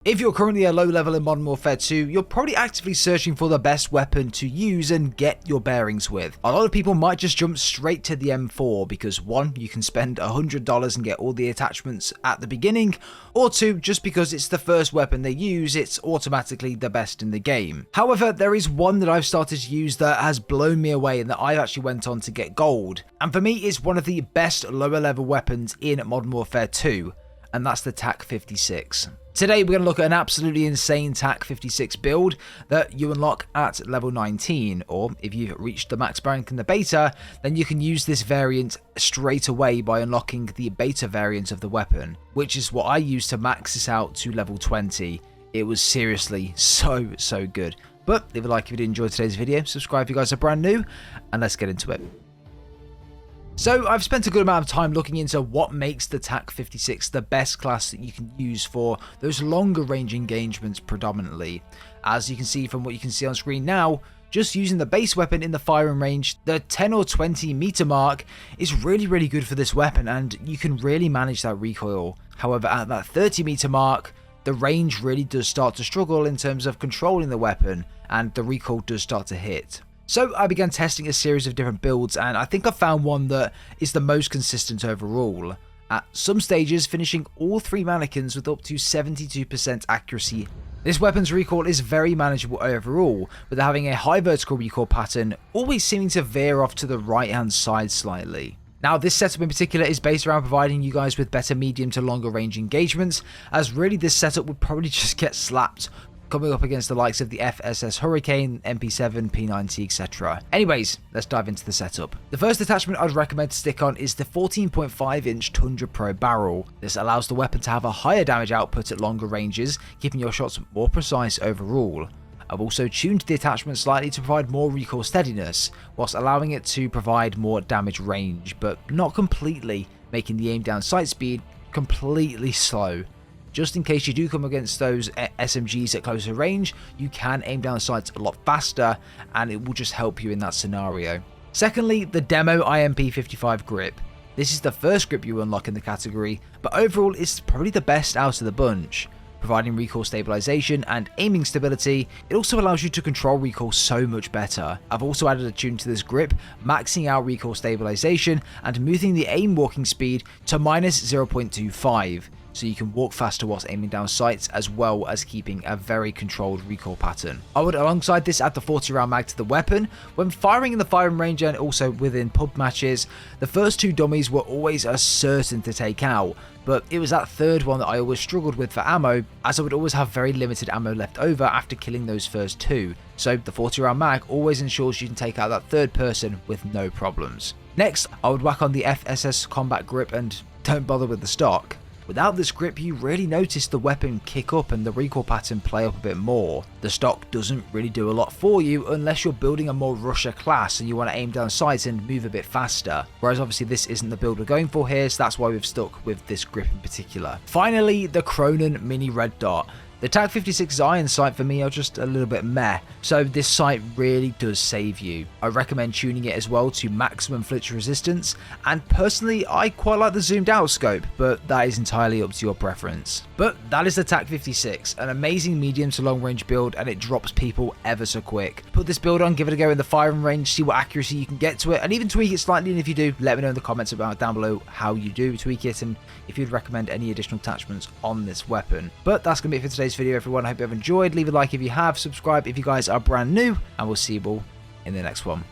If you're currently a low level in Modern Warfare 2, you're probably actively searching for the best weapon to use and get your bearings with. A lot of people might just jump straight to the M4 because 1, you can spend $100 and get all the attachments at the beginning, or 2, just because it's the first weapon they use, it's automatically the best in the game. However, there is one that I've started to use that has blown me away and that I actually went on to get gold. And for me, it's one of the best lower level weapons in Modern Warfare 2, and that's the TAQ-56. Today we're going to look at an absolutely insane TAQ-56 build that you unlock at level 19, or if you've reached the max rank in the beta, then you can use this variant straight away by unlocking the beta variant of the weapon, which is what I used to max this out to level 20. It was seriously so good. But leave a like if you did enjoy today's video, subscribe if you guys are brand new, and let's get into it. So I've spent a good amount of time looking into what makes the TAQ-56 the best class that you can use for those longer range engagements predominantly. As you can see from what you can see on screen now, just using the base weapon in the firing range, the 10 or 20 meter mark is really good for this weapon, and you can really manage that recoil. However, at that 30 meter mark, the range really does start to struggle in terms of controlling the weapon, and the recoil does start to hit. So I began testing a series of different builds, and I think I found one that is the most consistent overall. At some stages, finishing all 3 mannequins with up to 72% accuracy. This weapon's recoil is very manageable overall, with having a high vertical recoil pattern, always seeming to veer off to the right hand side slightly. Now, this setup in particular is based around providing you guys with better medium to longer range engagements, as really this setup would probably just get slapped coming up against the likes of the FSS Hurricane, MP7, P90, etc. Anyways, let's dive into the setup. The first attachment I'd recommend to stick on is the 14.5 inch Tundra Pro barrel. This allows the weapon to have a higher damage output at longer ranges, keeping your shots more precise overall. I've also tuned the attachment slightly to provide more recoil steadiness, whilst allowing it to provide more damage range, but not completely, making the aim down sight speed completely slow. Just in case you do come against those SMGs at closer range, you can aim down sights a lot faster, and it will just help you in that scenario. Secondly, the demo IMP55 grip. This is the first grip you unlock in the category, but overall it's probably the best out of the bunch. Providing recoil stabilization and aiming stability, it also allows you to control recoil so much better. I've also added a tune to this grip, maxing out recoil stabilization and moving the aim walking speed to -0.25. so you can walk faster whilst aiming down sights, as well as keeping a very controlled recoil pattern. I would alongside this add the 40 round mag to the weapon. When firing in the firing range and also within pub matches, the first 2 dummies were always a certain to take out, but it was that third one that I always struggled with for ammo, as I would always have very limited ammo left over after killing those first 2, so the 40 round mag always ensures you can take out that third person with no problems. Next, I would whack on the FSS combat grip and don't bother with the stock. Without this grip, you really notice the weapon kick up and the recoil pattern play up a bit more. The stock doesn't really do a lot for you unless you're building a more rusher class and you want to aim down sights and move a bit faster. Whereas obviously this isn't the build we're going for here, so that's why we've stuck with this grip in particular. Finally, the Cronin Mini Red Dot. The TAQ-56's iron sight for me are just a little bit meh, so this sight really does save you. I recommend tuning it as well to maximum flinch resistance, and personally I quite like the zoomed out scope, but that is entirely up to your preference. But that is the TAQ-56, an amazing medium to long range build, and it drops people ever so quick. Put this build on, give it a go in the firing range, see what accuracy you can get to it, and even tweak it slightly, and if you do, let me know in the comments about down below how you do tweak it and if you'd recommend any additional attachments on this weapon. But that's going to be it for today's video, everyone. I hope you have enjoyed. Leave a like if you have, subscribe if you guys are brand new, and we'll see you all in the next one.